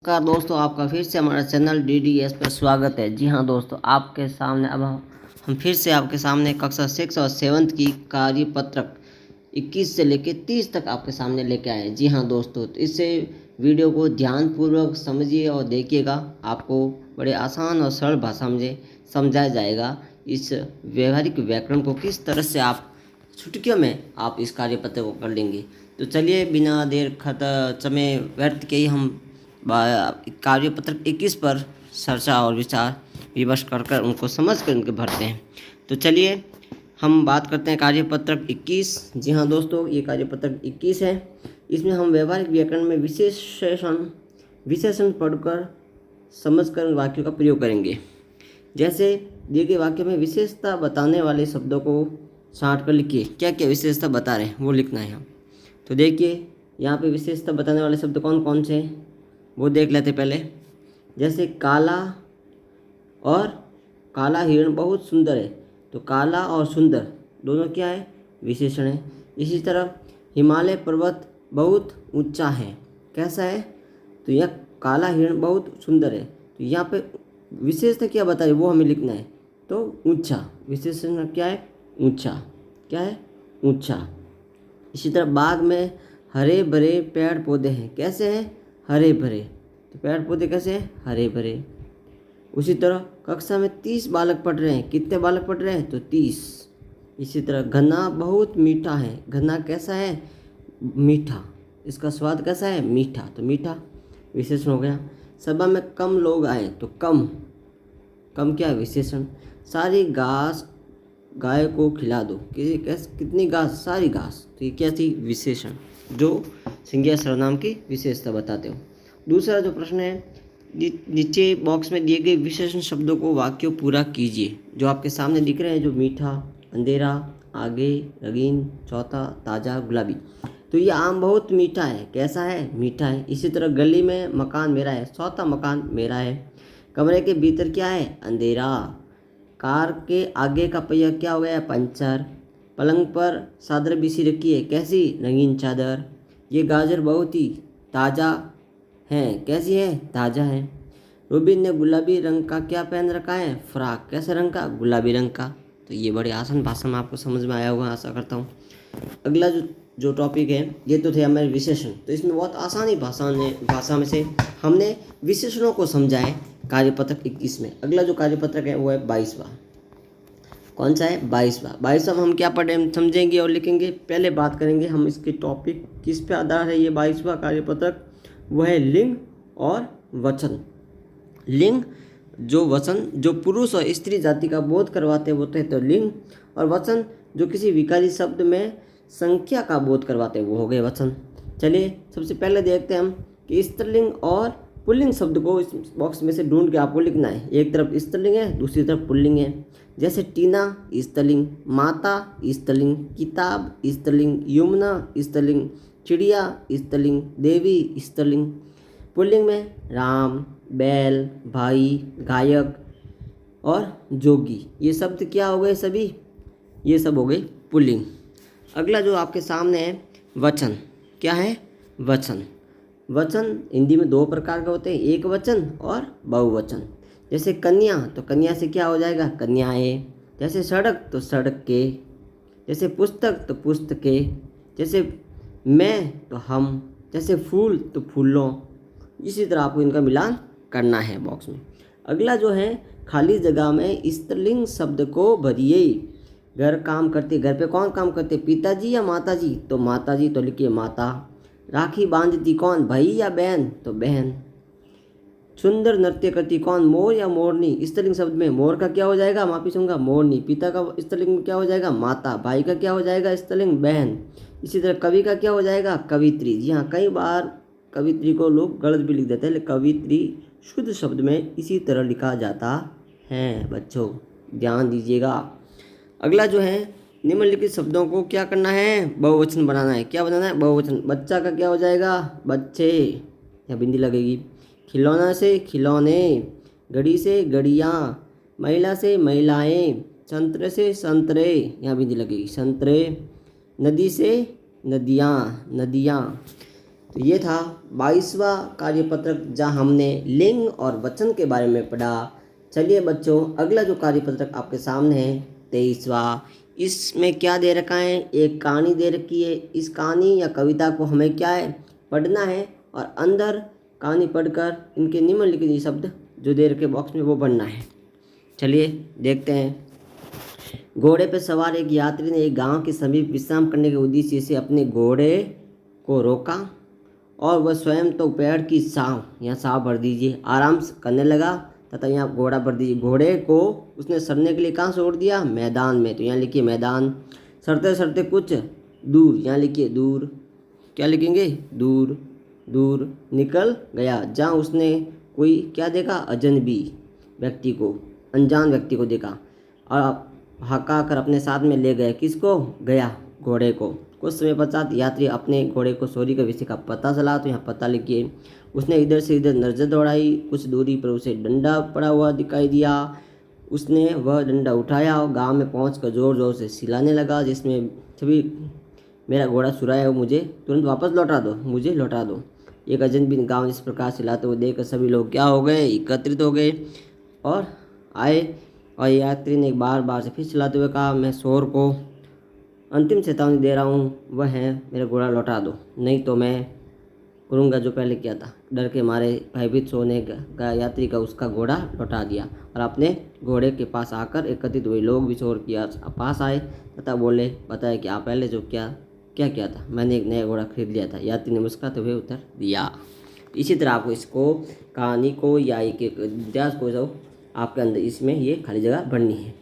नमस्कार दोस्तों, आपका फिर से हमारा चैनल DDS पर स्वागत है। जी हाँ दोस्तों, आपके सामने अब हम फिर से आपके सामने कक्षा 6 और 7th की कार्यपत्रक 21 से लेकर 30 तक आपके सामने लेके आए हैं। जी हाँ दोस्तों, तो इससे वीडियो को ध्यानपूर्वक समझिए और देखिएगा। आपको बड़े आसान और सरल भाषा में समझाया जाएगा इस व्यवहारिक व्याकरण को किस तरह से आप छुटकियों में आप इस कार्यपत्र को कर लेंगे। तो चलिए बिना देर समय व्यर्थ के ही हम कार्यपत्र 21 पर चर्चा और विचार विमर्श कर उनको समझ कर उनके भरते हैं। तो चलिए हम बात करते हैं कार्यपत्रक 21। जी हाँ दोस्तों, ये कार्यपत्रक 21 है। इसमें हम व्यवहारिक व्याकरण में विशेषण पढ़कर समझकर वाक्यों का प्रयोग करेंगे। जैसे दिए गए वाक्य में विशेषता बताने वाले शब्दों को छांट कर लिखिए। क्या क्या विशेषता बता रहे हैं वो लिखना है हम। तो देखिए यहाँ पे विशेषता बताने वाले शब्द कौन कौन से हैं वो देख लेते पहले। जैसे काला और काला हिरण बहुत सुंदर है, तो काला और सुंदर दोनों क्या है, विशेषण है। इसी तरह हिमालय पर्वत बहुत ऊंचा है, कैसा है, तो यह काला हिरण बहुत सुंदर है। तो यहाँ पे विशेषता क्या बताए वो हमें लिखना है। तो ऊंचा, विशेषण क्या है, ऊंचा, क्या है, ऊंचा। इसी तरह बाग में हरे भरे पेड़ पौधे हैं, कैसे हैं, हरे भरे। तो पेड़ पौधे कैसे हैं, हरे भरे। उसी तरह कक्षा में 30 बालक पढ़ रहे हैं, कितने बालक पढ़ रहे हैं, तो 30। इसी तरह घना बहुत मीठा है, घना कैसा है, मीठा, इसका स्वाद कैसा है, मीठा, तो मीठा विशेषण हो गया। सभा में कम लोग आए, तो कम, कम क्या है, विशेषण। सारी घास गाय को खिला दो, कितनी घास, सारी घास, तो ये क्या थी, विशेषण, जो संज्ञा सर्वनाम की विशेषता बताते हो। दूसरा जो प्रश्न है, नीचे बॉक्स में दिए गए विशेषण शब्दों को वाक्यों पूरा कीजिए। जो आपके सामने दिख रहे हैं, जो मीठा, अंधेरा, आगे, रंगीन, चौथा, ताज़ा, गुलाबी। तो ये आम बहुत मीठा है, कैसा है, मीठा है। इसी तरह गली में मकान मेरा है, चौथा मकान मेरा है। कमरे के भीतर क्या है, अंधेरा। कार के आगे का पहिया क्या हो गया, पंचर। पलंग पर चादर बिछी रखी है, कैसी, रंगीन चादर। ये गाजर बहुत ही ताज़ा है, कैसी है, ताज़ा है। रूबिन ने गुलाबी रंग का क्या पहन रखा है, फ्रॉक, कैसे रंग का, गुलाबी रंग का। तो ये बड़े आसान भाषा में आपको समझ में आया होगा, आशा करता हूँ। अगला जो टॉपिक है, ये तो थे हमारे विशेषण। तो इसमें बहुत आसानी भाषा में से हमने विशेषणों को समझा है कार्यपत्रक 21 में। अगला जो कार्यपत्रक है वो है 22वां। कौन सा है, 22वां हम क्या पढ़े समझेंगे और लिखेंगे। पहले बात करेंगे हम इसके टॉपिक किस पे आधार है ये 22वां कार्यपत्रक, वो है लिंग और वचन। लिंग, जो वचन जो पुरुष और स्त्री जाति का बोध करवाते हैं वो तो लिंग, और वचन जो किसी विकारी शब्द में संख्या का बोध करवाते हैं वो हो गए वचन। चलिए सबसे पहले देखते हैं हम कि स्त्रीलिंग और पुल्लिंग शब्द को इस बॉक्स में से ढूंढ के आपको लिखना है। एक तरफ स्त्रीलिंग है, दूसरी तरफ पुल्लिंग है। जैसे टीना स्त्रीलिंग, माता स्त्रीलिंग, किताब स्त्रीलिंग, यमुना स्त्रीलिंग, चिड़िया स्त्रीलिंग, देवी स्त्रीलिंग। पुल्लिंग में राम, बैल, भाई, गायक और जोगी, ये शब्द क्या हो गए, सभी ये सब हो गए पुल्लिंग। अगला जो आपके सामने है वचन, क्या है, वचन। वचन हिंदी में दो प्रकार के होते हैं, एक वचन और बहुवचन। जैसे कन्या, तो कन्या से क्या हो जाएगा, कन्याएं। जैसे सड़क, तो सड़क के। जैसे पुस्तक, तो पुस्तकें। जैसे मैं, तो हम। जैसे फूल, तो फूलों। इसी तरह आपको इनका मिलान करना है बॉक्स में। अगला जो है, खाली जगह में स्त्रीलिंग शब्द को भरिए। घर काम करते, घर पे कौन काम करते, पिताजी या माताजी, तो माताजी, तो लिखिए माता। राखी बांधती कौन, भाई या बहन, तो बहन। सुंदर नृत्य करती कौन, मोर या मोरनी। स्त्रीलिंग शब्द में मोर का क्या हो जाएगा, माफी चाहूँगा, मोरनी। पिता का स्त्रीलिंग में क्या हो जाएगा, माता। भाई का क्या हो जाएगा, स्त्रीलिंग, बहन। इसी तरह कवि का क्या हो जाएगा, कवित्री। जी हाँ, कई बार कवित्री को लोग गलत भी लिख देते हैं, लेकिन कवित्री शुद्ध शब्द में इसी तरह लिखा जाता है, बच्चों ध्यान दीजिएगा। अगला जो है, निम्नलिखित शब्दों को क्या करना है, बहुवचन बनाना है। क्या बनाना है, बहुवचन। बच्चा का क्या हो जाएगा, बच्चे, या बिंदी लगेगी। खिलौना से खिलौने, घड़ी से घड़ियाँ, महिला से महिलाएं, संतरे से संतरे, यहाँ बिंदी लगेगी, संतरे। नदी से नदियाँ, नदियाँ। तो ये था 22वां कार्यपत्रक जहाँ हमने लिंग और वचन के बारे में पढ़ा। चलिए बच्चों, अगला जो कार्यपत्रक आपके सामने है 23वां, इसमें क्या दे रखा है, एक कहानी दे रखी है। इस कहानी या कविता को हमें क्या है, पढ़ना है और अंदर कहानी पढ़कर इनके निम्नलिखित शब्द जो दे रखे बॉक्स में वो पढ़ना है। चलिए देखते हैं। घोड़े पर सवार एक यात्री ने एक गांव के समीप विश्राम करने के उद्देश्य से अपने घोड़े को रोका और वह स्वयं तो पेड़ की छांव, यहाँ छांव भर दीजिए, आराम से करने लगा तथा यहाँ घोड़ा भर दीजिए। घोड़े को उसने सड़ने के लिए कहाँ छोड़ दिया, मैदान में। तो यहाँ लिखिए मैदान। सड़ते सड़ते कुछ दूर, यहाँ लिखिए दूर। क्या लिखेंगे, दूर। दूर निकल गया जहाँ उसने कोई क्या देखा, अजनबी व्यक्ति को, अनजान व्यक्ति को देखा और हका कर अपने साथ में ले गए। किसको, गया, घोड़े को। कुछ समय पश्चात यात्री अपने घोड़े को चोरी के विषय का पता चला। तो यहाँ पता लिखिए। उसने इधर से इधर नजर दौड़ाई, कुछ दूरी पर उसे डंडा पड़ा हुआ दिखाई दिया। उसने वह डंडा उठाया और गांव में पहुंचकर जोर जोर से चिल्लाने लगा, जिसमें सभी मेरा घोड़ा चुराया हो, मुझे तुरंत वापस लौटा दो, मुझे लौटा दो। एक अजनबी गांव इस प्रकार चिल्लाते हुए देखकर सभी लोग क्या हो गए, एकत्रित हो गए और आए। और यात्री ने बार बार से फिर चिल्लाते हुए कहा, मैं शोर को अंतिम चेतावनी दे रहा हूँ, वह है मेरा घोड़ा लौटा दो, नहीं तो मैं करूँगा जो पहले किया था। डर के मारे भयभीत सोने का यात्री का उसका घोड़ा लौटा दिया और अपने घोड़े के पास आकर एकत्रित हुए लोग भी शोर किया पास आए तथा बोले, बताया कि आप पहले जो क्या किया था, मैंने एक नया घोड़ा खरीद लिया था। यात्री ने मुस्कुराते हुए उत्तर दिया। इसी तरह आपको इसको, कहानी को या एक इतिहास को जो आपके अंदर इसमें ये खाली जगह भरनी है।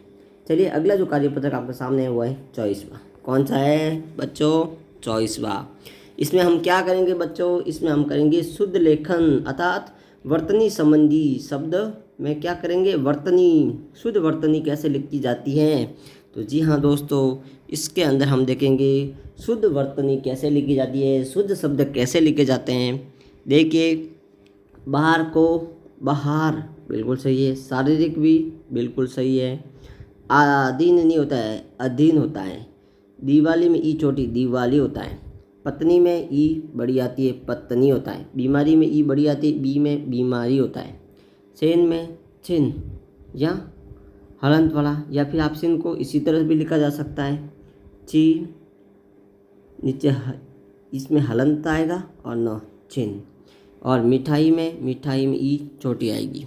चलिए अगला जो कार्यपत्रक आपके सामने है वो है 24वां। कौन सा है बच्चों, 24वां। इसमें हम क्या करेंगे बच्चों, इसमें हम करेंगे शुद्ध लेखन, अर्थात वर्तनी संबंधी शब्द में क्या करेंगे, वर्तनी, शुद्ध वर्तनी कैसे लिखी जाती है। तो जी हाँ दोस्तों, इसके अंदर हम देखेंगे शुद्ध वर्तनी कैसे लिखी जाती है, शुद्ध शब्द कैसे लिखे जाते हैं। देखिए, बाहर को बाहर बिल्कुल सही है, शारीरिक भी बिल्कुल सही है, आधीन नहीं होता है, अधीन होता है। दिवाली में ई छोटी, दिवाली होता है। पत्नी में ई बड़ी आती है, पत्नी होता है। बीमारी में ई बड़ी आती है, बी में बीमारी होता है। सेन में छिन या हलंत वाला, या फिर आप सिन को इसी तरह भी लिखा जा सकता है, ची नीचे इसमें हलंत आएगा और न छिन। और मिठाई में ई छोटी आएगी।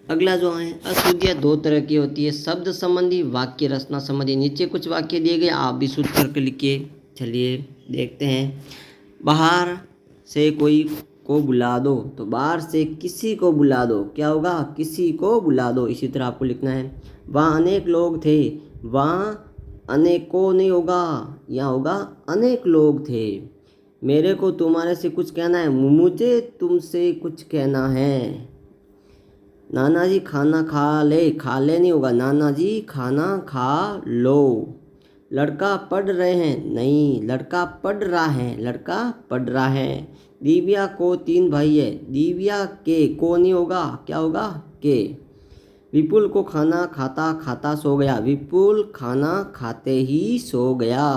अगला जो है, अशुद्धियाँ दो तरह की होती है, शब्द संबंधी, वाक्य रचना संबंधी। नीचे कुछ वाक्य दिए गए, आप भी शुद्ध करके लिखिए। चलिए देखते हैं। बाहर से कोई को बुला दो, तो बाहर से किसी को बुला दो, क्या होगा, किसी को बुला दो। इसी तरह आपको लिखना है। वहाँ अनेक लोग थे, वहाँ अनेकों नहीं होगा, यहाँ होगा अनेक लोग थे। मेरे को तुम्हारे से कुछ कहना है, मुझे तुमसे कुछ कहना है। नाना जी खाना खा ले नहीं होगा, नाना जी खाना खा लो। लड़का पढ़ रहे हैं, नहीं, लड़का पढ़ रहा है, लड़का पढ़ रहा है। दिव्या को 3 भाई है, दिव्या के को नहीं होगा, क्या होगा, के। विपुल को खाना खाता खाता सो गया, विपुल खाना खाते ही सो गया।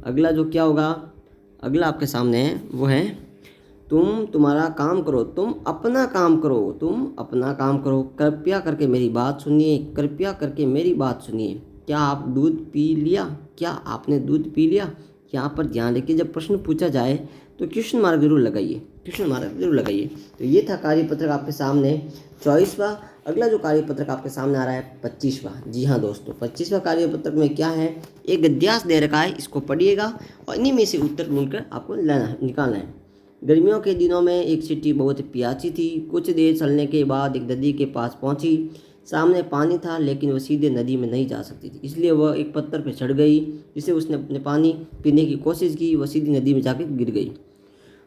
अगला जो क्या होगा, अगला आपके सामने है वो है, तुम तुम्हारा काम करो, तुम अपना काम करो, तुम अपना काम करो। कृपया करके मेरी बात सुनिए, कृपया करके मेरी बात सुनिए। क्या आप दूध पी लिया, क्या आपने दूध पी लिया। यहाँ पर ध्यान रखिए, जब प्रश्न पूछा जाए तो क्वेश्चन मार्क जरूर लगाइए, क्वेश्चन मार्क जरूर लगाइए। तो ये था कार्यपत्रक आपके सामने 24वां। अगला जो कार्यपत्रक आपके सामने आ रहा है 25वां। जी हाँ दोस्तों, 25वां कार्यपत्रक में क्या है, एक गद्यांश दे रखा है, इसको पढ़िएगा और इन्हीं में से उत्तर ढूंढकर आपको निकालना है। गर्मियों के दिनों में एक चिट्ठी बहुत प्यासी थी। कुछ देर चलने के बाद एक नदी के पास पहुंची। सामने पानी था लेकिन वह सीधे नदी में नहीं जा सकती थी, इसलिए वह एक पत्थर पर चढ़ गई, जिससे उसने अपने पानी पीने की कोशिश की। वह सीधी नदी में जाकर गिर गई।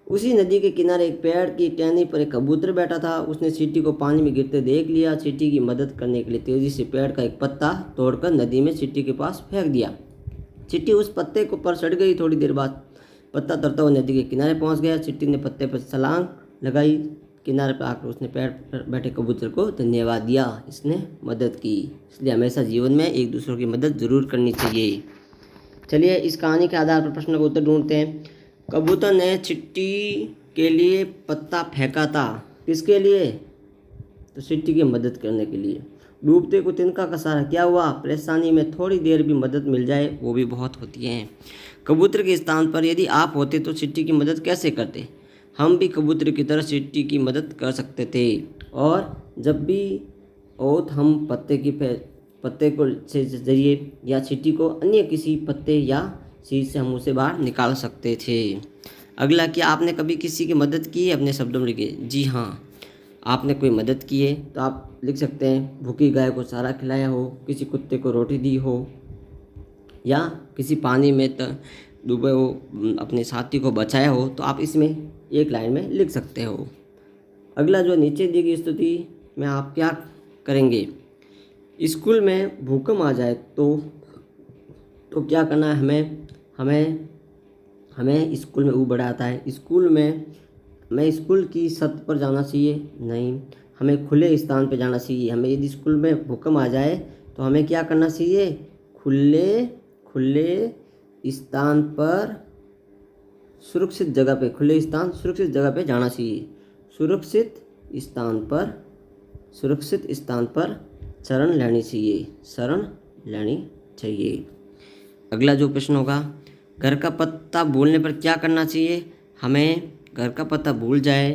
उसी नदी के किनारे एक पेड़ की टहनी पर एक कबूतर बैठा था। उसने चींटी को पानी में गिरते देख लिया। चींटी की मदद करने के लिए तेजी से पेड़ का एक पत्ता तोड़कर नदी में चींटी के पास फेंक दिया। चींटी उस पत्ते को पर चढ़ गई। थोड़ी देर बाद पत्ता तरता हुआ नदी के किनारे पहुंच गया। चींटी ने पत्ते पर छलांग लगाई। किनारे पर आकर उसने पेड़ पर बैठे कबूतर को धन्यवाद दिया, इसने मदद की। इसलिए हमेशा जीवन में एक दूसरों की मदद जरूर करनी चाहिए। चलिए इस कहानी के आधार पर प्रश्न का उत्तर ढूंढते हैं। कबूतर ने चिट्टी के लिए पत्ता फेंका था। किसके लिए? तो चिट्टी की मदद करने के लिए। डूबते को तिनका का सहारा, क्या हुआ? परेशानी में थोड़ी देर भी मदद मिल जाए वो भी बहुत होती है। कबूतर के स्थान पर यदि आप होते तो चिट्टी की मदद कैसे करते? हम भी कबूतर की तरह चिट्टी की मदद कर सकते थे, और जब भी ओत हम पत्ते को से जरिए या चिट्टी को अन्य किसी पत्ते या चीज़ से हम उसे बाहर निकाल सकते थे। अगला, क्या आपने कभी किसी की मदद की है? अपने शब्दों में लिखिए। जी हाँ, आपने कोई मदद की है तो आप लिख सकते हैं भूखी गाय को चारा खिलाया हो, किसी कुत्ते को रोटी दी हो, या किसी पानी में डूबे हो अपने साथी को बचाया हो, तो आप इसमें एक लाइन में लिख सकते हो। अगला, जो नीचे दी गई स्थिति में आप क्या करेंगे? स्कूल में भूकंप आ जाए तो क्या करना है हमें? हमें स्कूल में ऊबड़ आता है, स्कूल में हमें स्कूल की छत पर जाना चाहिए? नहीं, हमें खुले स्थान पर जाना चाहिए। हमें यदि स्कूल में भूकंप आ जाए तो हमें क्या करना चाहिए? खुले स्थान पर, सुरक्षित जगह पे, सुरक्षित जगह पे जाना चाहिए। सुरक्षित स्थान पर शरण लेनी चाहिए। अगला जो प्रश्न होगा, घर का पता भूलने पर क्या करना चाहिए? हमें घर का पता भूल जाए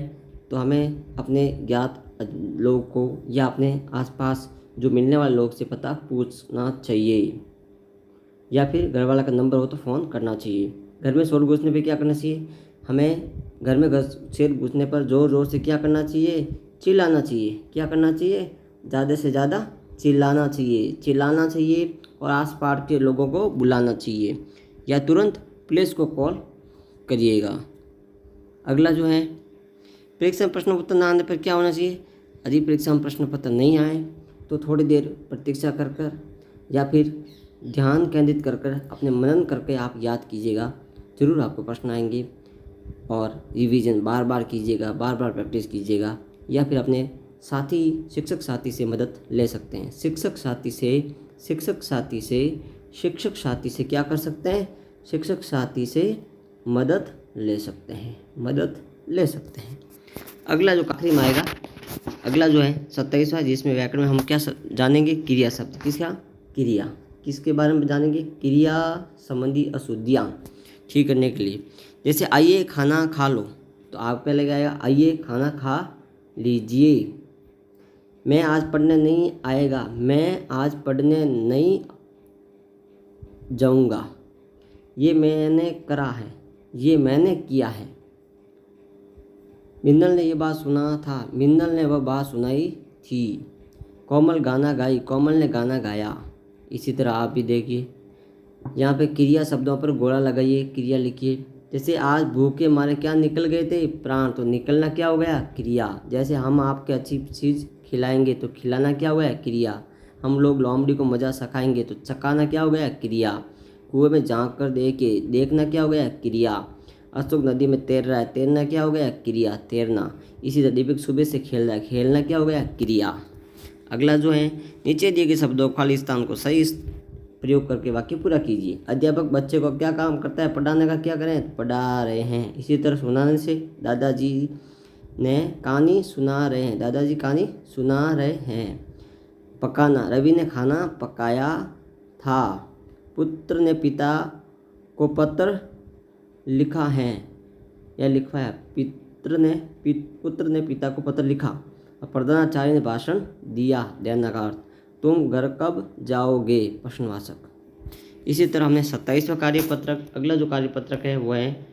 तो हमें अपने ज्ञात लोग को या अपने आसपास जो मिलने वाले लोग से पता पूछना चाहिए, या फिर घर वाला का नंबर हो तो फ़ोन करना चाहिए। घर में शोर घुसने पे क्या करना चाहिए? हमें घर में शोर घुसने पर ज़ोर ज़ोर से क्या करना चाहिए? चिल्लाना चाहिए। क्या करना चाहिए? ज़्यादा से ज़्यादा चिल्लाना चाहिए और आसपास के लोगों को बुलाना चाहिए, या तुरंत पुलिस को कॉल करिएगा। अगला जो है, परीक्षा में प्रश्न पत्र न आने पर क्या होना चाहिए? यदि परीक्षा में प्रश्न पत्र नहीं आए तो थोड़ी देर प्रतीक्षा कर या फिर ध्यान केंद्रित कर अपने मनन करके आप याद कीजिएगा, ज़रूर आपको प्रश्न आएंगे। और रिवीजन बार बार कीजिएगा, बार बार प्रैक्टिस कीजिएगा, या फिर अपने शिक्षक साथी से मदद ले सकते हैं। शिक्षक साथी से क्या कर सकते हैं? शिक्षक साथी से मदद ले सकते हैं। अगला जो आखिरी में आएगा, अगला जो है 27वां, जिसमें व्याकरण में हम क्या जानेंगे? क्रिया शब्द। क्रिया किसके बारे में जानेंगे? क्रिया संबंधी अशुद्धियाँ ठीक करने के लिए। जैसे आइए खाना खा लो, तो आप पहले क्या आएगा? आइए खाना खा लीजिए। मैं आज पढ़ने नहीं आएगा, मैं आज पढ़ने नहीं जाऊंगा। ये मैंने करा है, ये मैंने किया है। मिन्नल ने ये बात सुना था, मिन्नल ने वह बात सुनाई थी। कोमल गाना गाई, कोमल ने गाना गाया। इसी तरह आप भी देखिए, यहाँ पे क्रिया शब्दों पर गोला लगाइए, क्रिया लिखिए। जैसे आज भूखे मारे क्या निकल गए थे? प्राण। तो निकलना क्या हो गया? क्रिया। जैसे हम आपके अच्छी चीज़ खिलाएंगे तो खिलाना क्या हो गया? क्रिया। हम लोग लोमड़ी को मज़ा सखाएंगे तो चखाना क्या हो गया? क्रिया। कुएं में झांक कर देखना क्या हो गया? क्रिया। अशोक नदी में तैर रहा है, तैरना क्या हो गया? क्रिया, तैरना। इसी तरह दीपक सुबह से खेल रहा है, खेलना क्या हो गया? क्रिया। अगला जो है, नीचे दिए गए शब्दों खाली स्थान को सही प्रयोग करके वाक्य पूरा कीजिए। अध्यापक बच्चे को क्या काम करता है? पढ़ाने का क्या करें? पढ़ा रहे हैं। इसी तरह सुनाने से, दादाजी ने कहानी सुना रहे हैं, दादाजी कहानी सुना रहे हैं। पकाना, रवि ने खाना पकाया था। पुत्र ने पिता को पत्र लिखा है या लिखवाया। पुत्र ने पिता को पत्र लिखा। और प्रधानाचार्य ने भाषण दिया, देना का अर्थ। तुम घर कब जाओगे? प्रश्नवाचक। इसी तरह हमने 27वां कार्यपत्रक, अगला जो कार्यपत्रक है वो है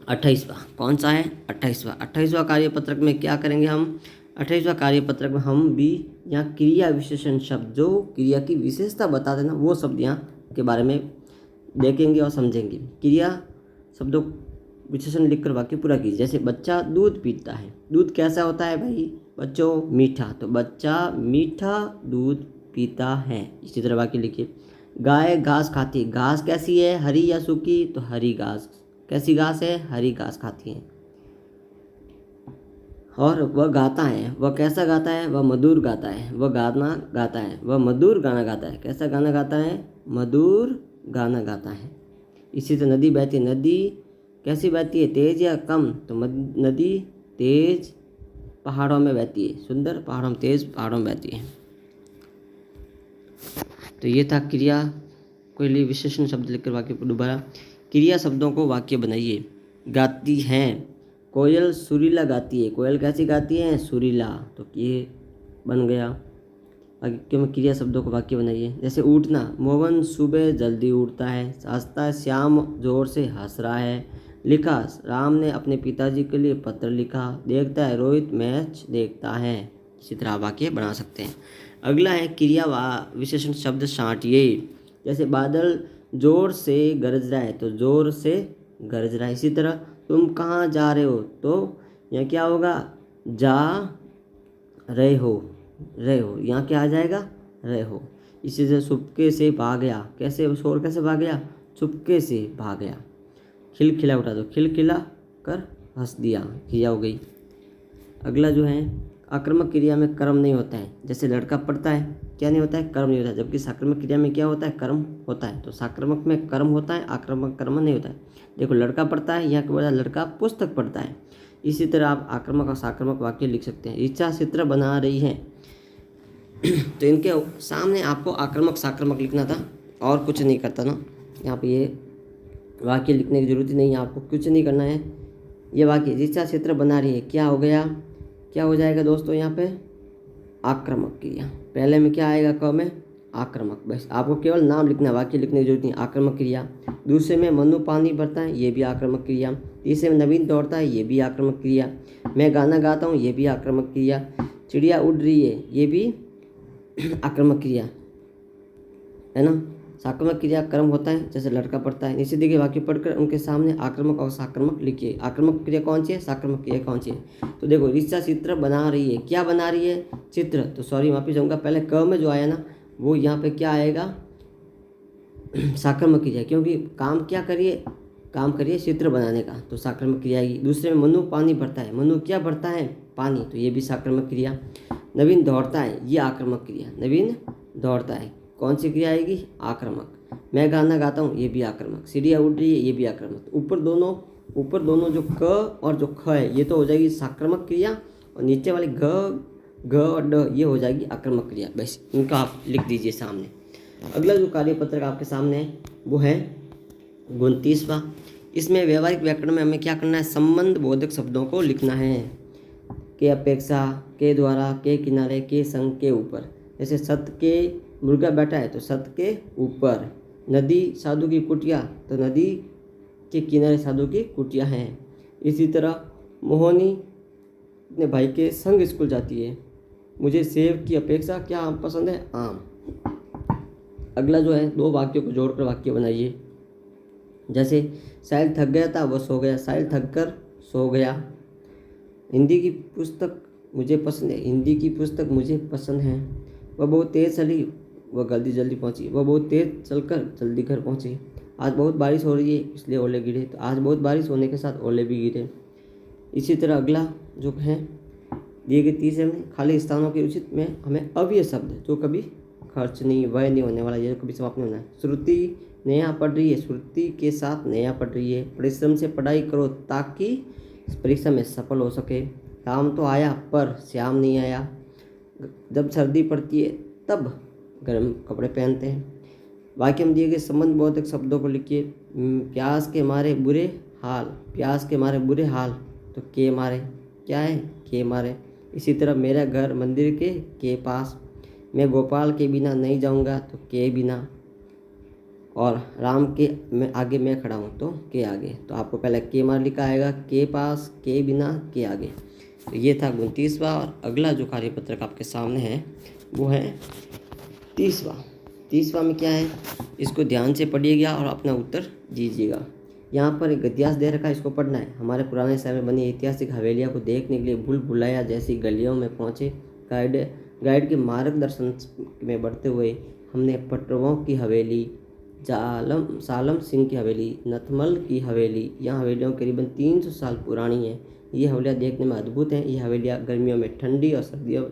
28वां। कौन सा है? 28वां कार्यपत्रक में क्या करेंगे हम? 28वां कार्यपत्रक में हम भी यहाँ क्रिया विशेषण शब्द, जो क्रिया की विशेषता बता देना, वो शब्द यहाँ के बारे में देखेंगे और समझेंगे। क्रिया शब्दों विशेषण लिखकर वाक्य पूरा कीजिए। जैसे बच्चा दूध पीता है, दूध कैसा होता है भाई बच्चों? मीठा। तो बच्चा मीठा दूध पीता है। इसी तरह वाक्य लिखिए। गाय घास खाती है, घास कैसी है? हरी या सूखी? तो हरी घास। कैसी घास है? हरी घास खाती है। और वह गाता है, वह कैसा गाता है? वह मधुर गाता है। वह गाना गाता है, वह मधुर गाना गाता है। कैसा गाना गाता है? मधुर गाना गाता है। इसी तरह नदी बहती है, नदी कैसी बहती है, तेज या कम, तो नदी तेज पहाड़ों में बहती है, सुंदर पहाड़ों में, तेज पहाड़ों में बहती है। तो ये था क्रिया के लिए विशेषण शब्द लिखकर वाक्य को दोबारा क्रिया शब्दों को वाक्य बनाइए। गाती हैं, कोयल सुरीला गाती है, कोयल कैसी गाती है, सुरीला, तो ये बन गया। वाक्य में क्रिया शब्दों को वाक्य बनाइए। जैसे उठना, मोहन सुबह जल्दी उठता है। हंसता है, श्याम जोर से हंस रहा है। लिखा, राम ने अपने पिताजी के लिए पत्र लिखा। देखता है, रोहित मैच देखता है। इसी तरह वाक्य बना सकते हैं। अगला है क्रिया विशेषण शब्द छांटिए। जैसे बादल जोर से गरज रहा है, तो जोर से गरज रहा है। इसी तरह तुम कहाँ जा रहे हो, तो यहाँ क्या होगा, जा रहे हो, यहाँ क्या आ जाएगा, रहे हो। इसी से चुपके से भाग गया, कैसे, शोर कैसे भाग गया, चुपके से भाग गया। खिलखिला उठा, तो खिलखिला कर हंस दिया, क्रिया हो गई। अगला जो है आक्रामक क्रिया में कर्म नहीं होता है। जैसे लड़का पढ़ता है, क्या नहीं होता है, कर्म नहीं होता है। जबकि साक्रामक क्रिया में क्या होता है, कर्म होता है। तो साक्रामक में कर्म होता है, आक्रामक कर्म नहीं होता है। देखो, लड़का पढ़ता है, यहाँ के बजाय लड़का पुस्तक पढ़ता है। इसी तरह आप आक्रामक और साक्रामक वाक्य लिख सकते हैं। ऋचा चित्र बना रही है, तो इनके सामने आपको आक्रामक साक्रामक लिखना था, और कुछ नहीं करता ना। यहाँ पे ये वाक्य लिखने की जरूरत ही नहीं है, आपको कुछ नहीं करना है। ये वाक्य ऋचा चित्र बना रही है, क्या हो गया, क्या हो जाएगा दोस्तों, यहाँ पे आक्रामक क्रिया। पहले में क्या आएगा, क में आक्रामक। बस आपको केवल नाम लिखना है, वाक्य लिखने की जरूरत नहीं, आक्रामक क्रिया। दूसरे में मनु पानी भरता है, ये भी आक्रामक क्रिया। तीसरे में नवीन दौड़ता है, ये भी आक्रामक क्रिया। मैं गाना गाता हूँ, ये भी आक्रामक क्रिया। चिड़िया उड़ रही है, ये भी आक्रामक क्रिया है ना। साक्रामक क्रिया कर्म होता है, जैसे लड़का पढ़ता है। नीचे दिए वाक्य पढ़कर उनके सामने आक्रामक और साक्रामक लिखिए। आक्रामक क्रिया कौन सी है, साक्रामक क्रिया कौन सी है। तो देखो, ऋचा चित्र बना रही है, क्या बना रही है, चित्र। तो सॉरी, वापिस जाऊँगा, पहले क में जो आया ना, वो यहाँ पे क्या आएगा, साक्रामक क्रिया, क्योंकि काम क्या करिए, काम करिए चित्र बनाने का, तो साक्रामक क्रिया आएगी। दूसरे में मनु पानी भरता है, मनु क्या भरता है, पानी, तो ये भी साक्रामक क्रिया। नवीन दौड़ता है, ये आक्रामक क्रिया, नवीन दौड़ता है, कौन सी क्रिया आएगी, आक्रामक। मैं गाना गाता हूँ, ये भी आक्रामक। सीढ़ियाँ उड़ रही है, ये भी आक्रामक। ऊपर दोनों जो क और जो ख है, ये तो हो जाएगी साक्रामक क्रिया, और नीचे वाली घ और ड, ये हो जाएगी आक्रामक क्रिया। बस इनका आप लिख दीजिए सामने। अगला जो कार्यपत्र आपके सामने है, वो है 29वां। इसमें व्यवहारिक व्याकरण में हमें क्या करना है, संबंध बोधक शब्दों को लिखना है। के अपेक्षा, के द्वारा, के किनारे, के संग, के ऊपर। जैसे सत्य के मुर्गा बैठा है, तो सत्य के ऊपर। नदी साधु की कुटिया, तो नदी के किनारे साधु की कुटिया हैं। इसी तरह मोहनी अपने भाई के संग स्कूल जाती है। मुझे सेब की अपेक्षा क्या आम पसंद है, आम। अगला जो है, दो वाक्यों को जोड़कर वाक्य बनाइए। जैसे साहिल थक गया था, वह सो गया, साहिल थक कर सो गया। हिंदी की पुस्तक मुझे पसंद है, हिंदी की पुस्तक मुझे पसंद है। वह बहुत तेज़ चली, वह जल्दी पहुंची, वह बहुत तेज़ चलकर जल्दी घर पहुंची। आज बहुत बारिश हो रही है, इसलिए ओले गिरे, तो आज बहुत बारिश होने के साथ ओले भी गिरे। इसी तरह अगला जो है, दिए गए तीसरे में खाली स्थानों के उचित में हमें अव्यय शब्द, जो कभी खर्च नहीं, व्यय नहीं होने वाला, ये कभी समाप्त नहीं होना है। श्रुति नया पढ़ रही है, श्रुति के साथ नया पढ़ रही है। परिश्रम से पढ़ाई करो ताकि परीक्षा में सफल हो सके। राम तो आया पर श्याम नहीं आया। जब सर्दी पड़ती है तब गर्म कपड़े पहनते हैं। वाक्य में दिए गए संबंध बोधक शब्दों को लिखिए। प्यास के मारे बुरे हाल, प्यास के मारे बुरे हाल, तो के मारे क्या है, के मारे। इसी तरह मेरा घर मंदिर के पास। मैं गोपाल के बिना नहीं जाऊंगा, तो के बिना। और राम के आगे मैं खड़ा हूँ, तो के आगे। तो आपको पहले के मार लिखा आएगा, के पास, के बिना, के आगे। तो ये था 29वां। और अगला जो कार्यपत्रक आपके सामने है, वो है 30वां। 30वां में क्या है, इसको ध्यान से पढ़िएगा और अपना उत्तर दीजिएगा। यहाँ पर एक गद्यांश दे रखा है, इसको पढ़ना है। हमारे पुराने समय में बनी ऐतिहासिक हवेलियाँ को देखने के लिए भूल भुलैया जैसी गलियों में पहुँचे। गाइड के मार्गदर्शन में बढ़ते हुए हमने पटरवों की हवेली, सालम सिंह की हवेली, नथमल की हवेली, यहाँ हवेलियाँ करीबन 300 साल पुरानी हैं। ये हवेलियाँ देखने में अद्भुत हैं। ये हवेलियाँ गर्मियों में ठंडी और सर्दियों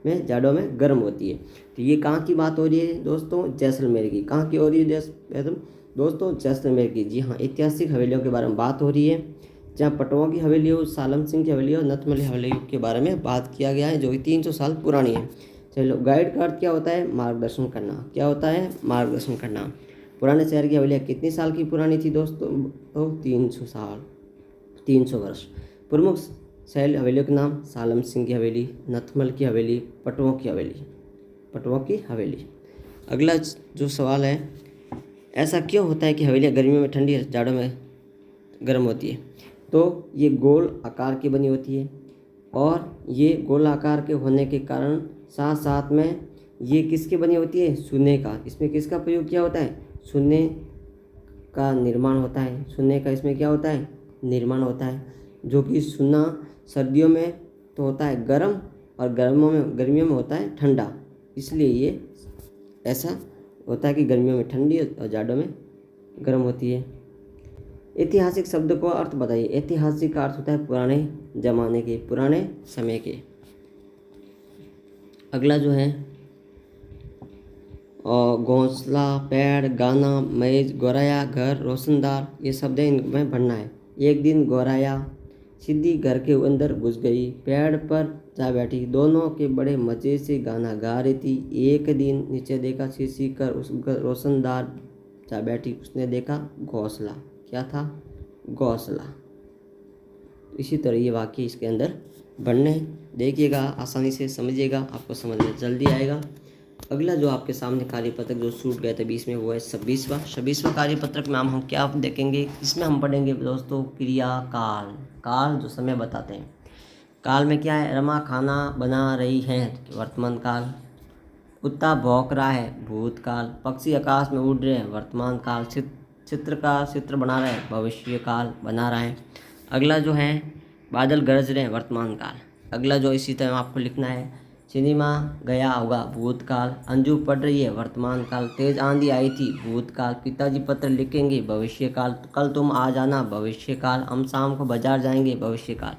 में, जाड़ों में गर्म होती है। तो ये कहाँ की बात हो रही है दोस्तों, जैसलमेर की। कहाँ की हो रही है दोस्तों जैसलमेर की, जी हाँ, ऐतिहासिक हवेलियों के बारे में बात हो रही है, जहाँ पटवा की हवेली हो, सालम सिंह की हवेली हो, नथमल हवेली के बारे में बात किया गया है, जो कि 300 साल पुरानी है। चलो, गाइड का अर्थ क्या होता है? मार्गदर्शन करना। क्या होता है? मार्गदर्शन करना। पुराने शहर की हवेलियाँ कितनी साल की पुरानी थी दोस्तों? तो 300 साल, 300 वर्ष। प्रमुख शैल हवेलियों के नाम: सालम सिंह की हवेली, नथमल की हवेली, पटवों की हवेली, पटवों की हवेली। अगला जो सवाल है, ऐसा क्यों होता है कि हवेलियाँ गर्मियों में ठंडी, जाड़ों में गर्म होती है? तो ये गोल आकार की बनी होती है, और ये गोल आकार के होने के कारण साथ साथ में ये किसकी बनी होती है? शून्य का। इसमें किसका प्रयोग किया होता है? शून्य का निर्माण होता है। शून्य का इसमें क्या होता है? निर्माण होता है, जो कि शून्य सर्दियों में तो होता है गर्म, और गर्मियों में होता है ठंडा। इसलिए ये ऐसा होता है कि गर्मियों में ठंडी और जाड़ों में गर्म होती है। ऐतिहासिक शब्द को अर्थ बताइए। ऐतिहासिक का अर्थ होता है पुराने जमाने के, पुराने समय के। अगला जो है, घोंसला, पेड़, गाना, मेज, गोराया, घर, रोशनदार, ये शब्द है, इनमें पढ़ना है। एक दिन गोराया सीधी घर के अंदर घुस गई, पेड़ पर जा बैठी, दोनों के बड़े मज़े से गाना गा रही थी। एक दिन नीचे देखा, शीशी कर उस रोशनदार जा बैठी, उसने देखा घोंसला। क्या था? घोंसला। इसी तरह ये वाक्य इसके अंदर बनने देखिएगा, आसानी से समझिएगा, आपको समझ में जल्दी आएगा। अगला जो आपके सामने कार्यपत्रक जो छूट गया था 20 में, वो है 26वां कार्यपत्रक में हम क्या देखेंगे? इसमें हम पढ़ेंगे दोस्तों क्रिया काल। काल जो समय बताते हैं। काल में क्या है? रमा खाना बना रही है, वर्तमान काल। कुत्ता भौंक रहा है, भूतकाल। पक्षी आकाश में उड़ रहे हैं, वर्तमान काल। चित्रकार चित्र बना रहा है, भविष्य काल बना रहा है। अगला जो है, बादल गरज रहे हैं, वर्तमान काल। अगला जो इसी तरह आपको लिखना है, सिनेमा गया होगा, भूतकाल। अंजू पढ़ रही है, वर्तमान काल। तेज आंधी आई थी, भूतकाल। पिताजी पत्र लिखेंगे, भविष्य काल। कल तुम आ जाना, भविष्य काल। हम शाम को बाजार जाएंगे, भविष्य काल।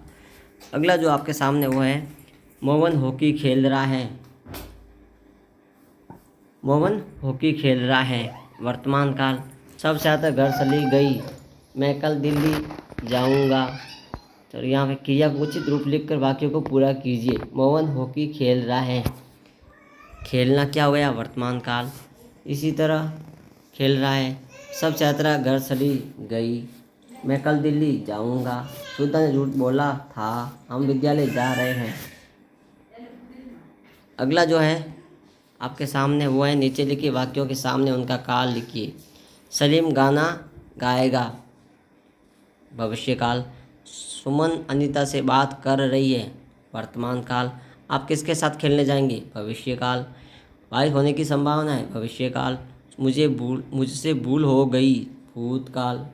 अगला जो आपके सामने वो है, मोहन हॉकी खेल रहा है, मोहन हॉकी खेल रहा है, वर्तमान काल। सब छात्र घर चली गई, मैं कल दिल्ली जाऊंगा। तो यहाँ पे क्रिया को उचित रूप लिखकर वाक्यों को पूरा कीजिए। मोहन हॉकी खेल रहा है, खेलना क्या हो गया? वर्तमान काल। इसी तरह खेल रहा है, सब छात्रा घर चली गई, मैं कल दिल्ली जाऊंगा। सुधा ने झूठ बोला था, हम विद्यालय जा रहे हैं। अगला जो है आपके सामने वो है, नीचे लिखिए वाक्यों के सामने उनका काल लिखिए। सलीम गाना गाएगा, भविष्य काल। सुमन अनीता से बात कर रही है, वर्तमान काल। आप किसके साथ खेलने जाएंगे? भविष्य काल। बारिश होने की संभावना है, भविष्य काल। मुझसे भूल हो गई, भूतकाल।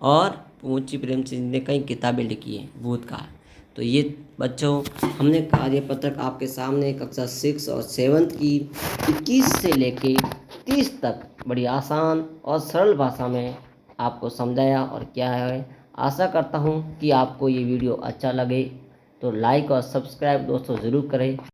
और पूंची प्रेमचंद ने कई किताबें लिखी हैं, भूतकाल। तो ये बच्चों हमने कार्यपत्रक आपके सामने कक्षा 6 और 7 की 21 से लेके 30 तक बड़ी आसान और सरल भाषा में आपको समझाया और क्या है। आशा करता हूँ कि आपको ये वीडियो अच्छा लगे, तो लाइक और सब्सक्राइब दोस्तों ज़रूर करें।